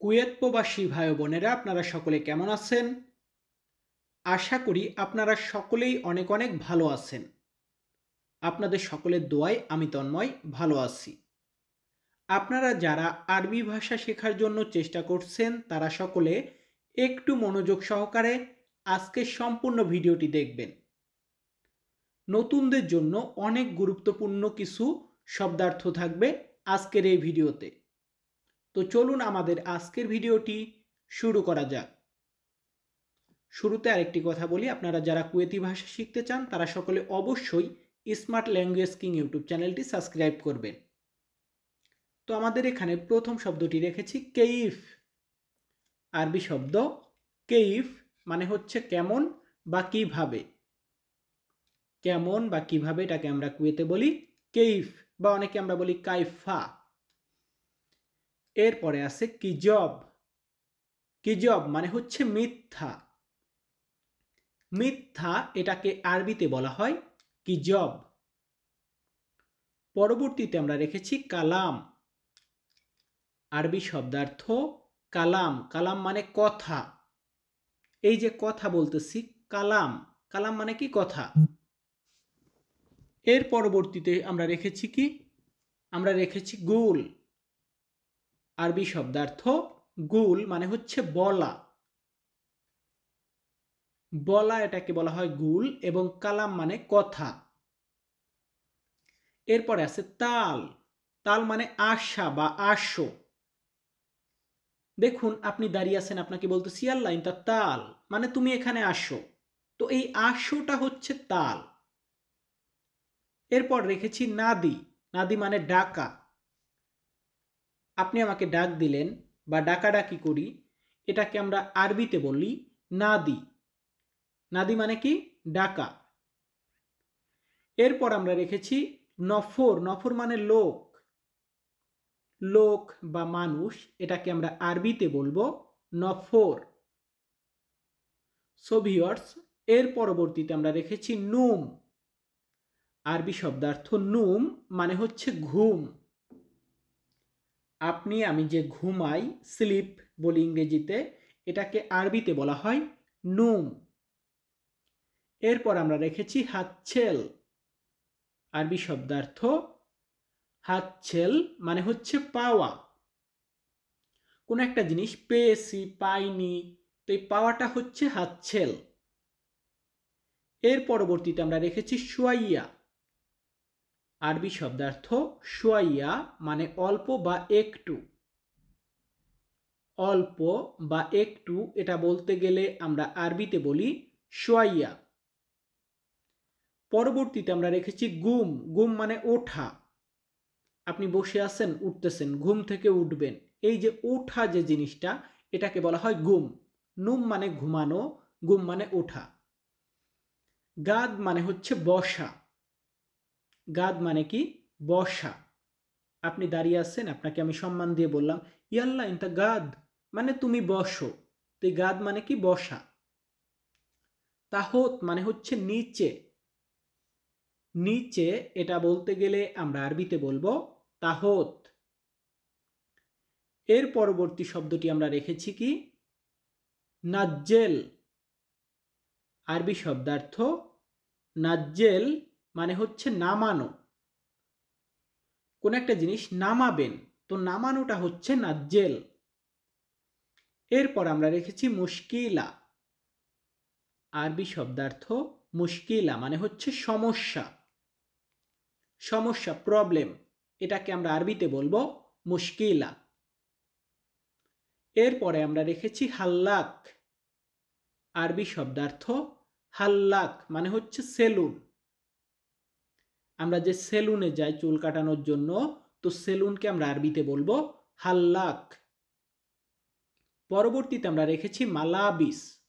Kuwait প্রবাসী ভাই বোনেরা আপনারা সকলে কেমন আছেন? আশা করি আপনারা সকলেই অনেক অনেক ভালো আছেন। আপনাদের সকলের দোয়ায় আমি তন্ময় ভালো আছি। আপনারা যারা আরবি ভাষা শেখার জন্য চেষ্টা করছেন তারা সকলে একটু মনোযোগ সহকারে আজকের সম্পূর্ণ ভিডিওটি দেখবেন। নতুনদের জন্য অনেক গুরুত্বপূর্ণ কিছু শব্দার্থ থাকবে আজকের এই ভিডিওতে। তো চলুন আমাদের আজকের ভিডিওটি শুরু করা যাক। শুরুতে আরেকটি কথা বলি, আপনারা যারা কুয়েতি ভাষা শিখতে চান তারা সকলে অবশ্যই স্মার্ট ল্যাঙ্গুয়েজ কিং ইউটিউব চ্যানেলটি সাবস্ক্রাইব করবেন। তো আমাদের এখানে প্রথম শব্দটি রেখেছি কেইফ। আরবি শব্দ কেইফ মানে হচ্ছে কেমন বা কিভাবে। কেমন বা কিভাবে এটাকে আমরা কুয়েতে বলি কেইফ বা অনেকে আমরা বলি কাইফা। এরপরে আছে কিজব। কিজব মানে হচ্ছে মিথ্যা। মিথ্যা এটাকে আরবিতে বলা হয় কিজব। পরবর্তীতে আমরা রেখেছি কালাম। আরবি শব্দার্থ কালাম। কালাম মানে কথা। এই যে কথা বলতেছি কালাম, কালাম মানে কি কথা। এর পরবর্তীতে আমরা রেখেছি কি? আমরা রেখেছি গুল। আরবি শব্দার্থ গুল মানে হচ্ছে বলা। বলা এটাকে বলা হয় গুল এবং কালাম মানে কথা। এরপরে আছে তাল। তাল মানে আশা বা আসো। দেখুন আপনি দাঁড়িয়ে আছেন, আপনাকে বলতেছি আল্লাহ ইনতা তাল মানে তুমি এখানে আসো। তো এই আসোটা হচ্ছে তাল। এরপর রেখেছি নাদি। নাদি মানে ডাকা। আপনি আমাকে ডাক দিলেন বা ডাকাডাকি করি, এটাকে আমরা আরবিতে বলি নাদি। নাদি মানে কি? ডাকা। এরপর আমরা রেখেছি নফর। নফর মানে লোক। লোক বা মানুষ, এটাকে আমরা আরবিতে বলবো নফর। সো ভিউয়ার্স, এর পরবর্তীতে আমরা রেখেছি নুম। আরবি শব্দার্থ নুম মানে হচ্ছে ঘুম। আপনি আমি যে ঘুমাই, স্লিপ বলি ইংরেজিতে, এটাকে আরবিতে বলা হয় নুম। এরপর আমরা রেখেছি হাতছেল। আরবি শব্দার্থ হাতছেল মানে হচ্ছে পাওয়া। কোন একটা জিনিস পেয়েছি, পাইনি, তো এই পাওয়াটা হচ্ছে হাতছেল। এর পরবর্তীতে আমরা রেখেছি শুয়াইয়া। আরবি শব্দার্থ শুয়াইয়া মানে অল্প বা একটু। অল্প বা একটু এটা বলতে গেলে আমরা আরবিতে বলি শুয়াইয়া। পরবর্তীতে আমরা রেখেছি গুম। গুম মানে ওঠা। আপনি বসে আছেন, উঠতেছেন, ঘুম থেকে উঠবেন, এই যে ওঠা যে জিনিসটা, এটাকে বলা হয় গুম। নুম মানে ঘুমানো, গুম মানে ওঠা। গাদ মানে হচ্ছে বসা। গাদ মানে কি? বসা। আপনি দাঁড়িয়ে আছেন, আপনাকে আমি সম্মান দিয়ে বললাম ইয়াল্লা ইনতা গাদ মানে তুমি বসো। তো গাদ মানে কি? বসা। তাহত মানে হচ্ছে নিচে। নিচে এটা বলতে গেলে আমরা আরবিতে বলবো তাহত। এর পরবর্তী শব্দটি আমরা রেখেছি কি? নাজ্জেল। আরবি শব্দার্থ নাজ্জেল মানে হচ্ছে নামানো। কোন একটা জিনিস নামাবেন, তো নামানোটা হচ্ছে নাজ্জেল। এরপর আমরা রেখেছি মুশকিলা। আরবি শব্দার্থ মুশকিলা মানে হচ্ছে সমস্যা। সমস্যা, প্রবলেম, এটাকে আমরা আরবিতে বলবো মুশকিলা। এরপরে আমরা রেখেছি হাল্লাক। আরবি শব্দার্থ হাল্লাক মানে হচ্ছে সেলুন। আমরা যে সেলুনে যাই চুল কাটানোর জন্য, তো সেলুনকে আমরা আরবিতে বলবো হাল্লাক। পরবর্তীতে আমরা রেখেছি মালাবিস।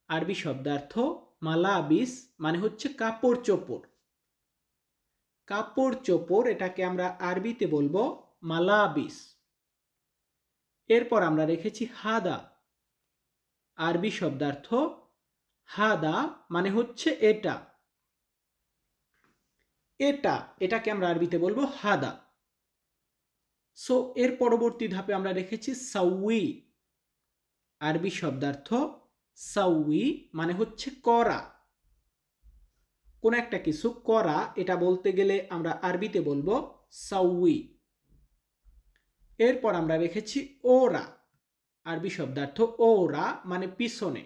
আরবি শব্দার্থ মালাবিস মানে হচ্ছে কাপড় চোপড়। কাপড় চোপড় এটাকে আমরা আরবিতে বলবো মালাবিস। এরপর আমরা রেখেছি হাদা। আরবি শব্দার্থ হাদা মানে হচ্ছে এটা। এটা, এটাকে আমরা আরবিতে বলবো হাদা। সো এর পরবর্তী ধাপে আমরা রেখেছি সাউই। আরবি শব্দার্থ সাউই মানে হচ্ছে করা। কোন একটা কিছু করা এটা বলতে গেলে আমরা আরবিতে বলবো সাউই। এরপর আমরা রেখেছি ওরা। আরবি শব্দার্থ ওরা মানে পিছনে।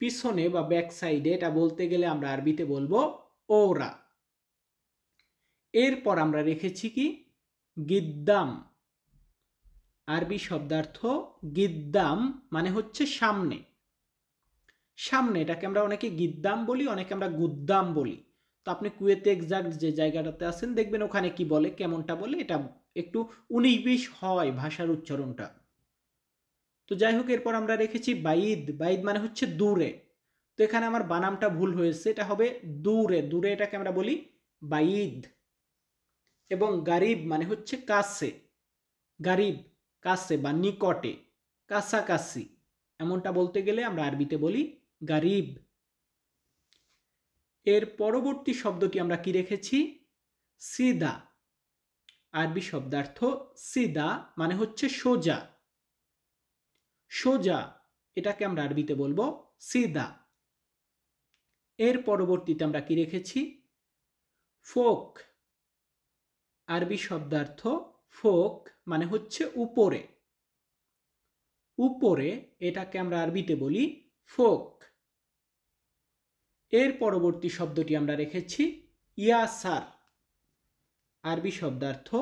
পিছনে বা ব্যাক সাইডে এটা বলতে গেলে আমরা আরবিতে বলবো ওরা। এরপর আমরা রেখেছি কি গিদ্দাম। আরবি শব্দার্থ গিদ্দাম মানে হচ্ছে সামনে। সামনে এটাকে আমরা অনেকে গিদ্দাম বলি, অনেকে আমরা গুদ্দাম বলি। তো আপনি কুয়েতে এক্সাক্ট যে জায়গাটাতে আছেন দেখবেন ওখানে কি বলে, কেমনটা বলে, এটা একটু 19-20 হয় ভাষার উচ্চারণটা। তো যাই হোক, এরপর আমরা রেখেছি বাইদ। বাইদ মানে হচ্ছে দূরে। তো এখানে আমার বানামটা ভুল হয়েছে, এটা হবে দূরে। দূরে এটাকে আমরা বলি বাইদ। এবং গারিব মানে হচ্ছে কাছে। গারিব কাছে বা নিকটে, কাছাকাছি, এমনটা বলতে গেলে আমরা আরবিতে বলি গারিব। এর পরবর্তী শব্দটি আমরা কি রেখেছি সিদা। আরবি শব্দার্থ সিদা মানে হচ্ছে সোজা। সোজা এটাকে আমরা আরবিতে বলবো সিদা। এর পরবর্তীতে আমরা কি রেখেছি ফোক। আরবি শব্দার্থ ফোক মানে হচ্ছে উপরে। উপরে এটাকে আমরা আরবিতে বলি ফোক। এর পরবর্তী শব্দটি আমরা রেখেছি ইয়াসার। আরবি শব্দার্থ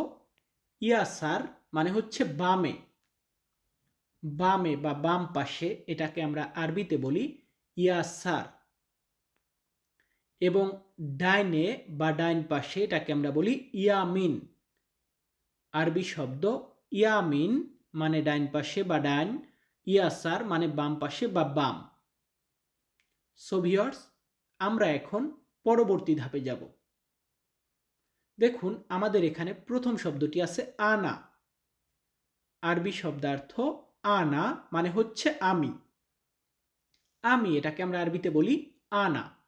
ইয়াসার মানে হচ্ছে বামে। বামে বা বাম পাশে এটাকে আমরা আরবিতে বলি ইয়াসার। এবং ডাইনে বা ডাইন পাশে এটাকে আমরা বলি ইয়ামিন। আরবি শব্দ ইয়ামিন মানে ডাইন পাশে বা ডাইন, ইয়াসার মানে বাম পাশে বা বাম। সো ভিউয়ার্স, আমরা এখন পরবর্তী ধাপে যাব। দেখুন আমাদের এখানে প্রথম শব্দটি আছে আনা। আরবি শব্দার্থ আনা মানে হচ্ছে আমি। আমি এটাকে আমরা আরবিতে বলি আনা।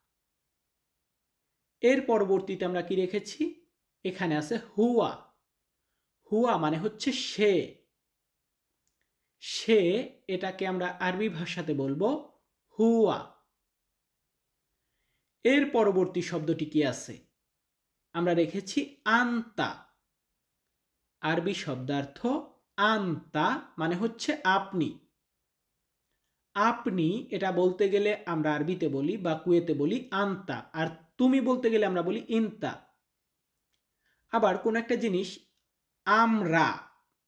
এর পরবর্তীতে আমরা কি রেখেছি এখানে আছে হুয়া। হুয়া মানে হচ্ছে সে। সে এটাকে আমরা আরবি ভাষাতে বলবো হুয়া। এর পরবর্তী শব্দটি কি আছে আমরা রেখেছি আন্তা। আরবি শব্দার্থ আন্তা মানে হচ্ছে আপনি। আপনি এটা বলতে গেলে আমরা আরবিতে বলি বা কুয়েতে বলি আন্তা, আর তুমি বলতে গেলে আমরা বলি ইন্তা। আবার কোন একটা জিনিস আমরা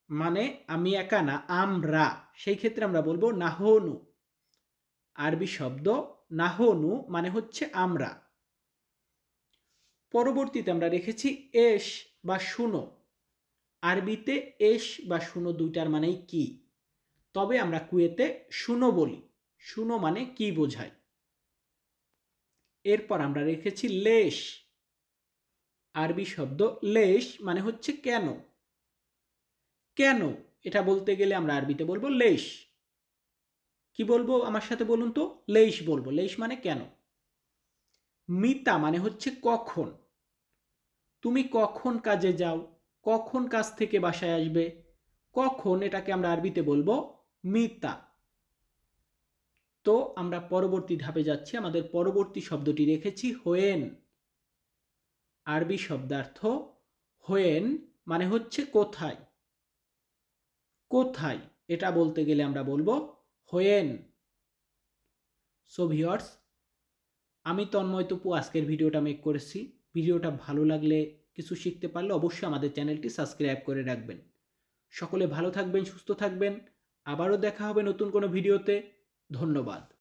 মানে আমি একা না, আমরা, সেই ক্ষেত্রে আমরা বলবো নাহনু। আরবি শব্দ নাহনু মানে হচ্ছে আমরা। পরবর্তীতে আমরা রেখেছি এস বা শুনো। আরবিতে এস বা শুনো দুইটার মানেই কি, তবে আমরা কুয়েতে শুনো বলি। শুনো মানে কি বোঝায়। এরপর আমরা রেখেছি লেশ। আরবি শব্দ লেশ মানে হচ্ছে কেন। কেন এটা বলতে গেলে আমরা আরবিতে বলবো লেশ। কি বলবো আমার সাথে বলুন তো, লেশ বলবো। লেশ মানে কেন। মিতা মানে হচ্ছে কখন। তুমি কখন কাজে যাও, কখন কাজ থেকে বাসায় আসবে, কখন এটাকে আমরা আরবিতে বলবো মিতা। তো আমরা পরবর্তী ধাপে যাচ্ছি। আমাদের পরবর্তী শব্দটি রেখেছি হোয়েন। আরবি শব্দার্থ হোয়েন মানে হচ্ছে কোথায়। কোথায় এটা বলতে গেলে আমরা বলবো হোয়েন। সো ভিউয়ার্স, আমি তন্ময় তপু আজকের ভিডিওটা মেক করেছি। ভিডিওটা ভালো লাগলে, কিছু শিখতে পারলে অবশ্যই আমাদের চ্যানেলটি সাবস্ক্রাইব করে রাখবেন। সকলে ভালো থাকবেন, সুস্থ থাকবেন। আবারও দেখা হবে নতুন কোনো ভিডিওতে। ধন্যবাদ।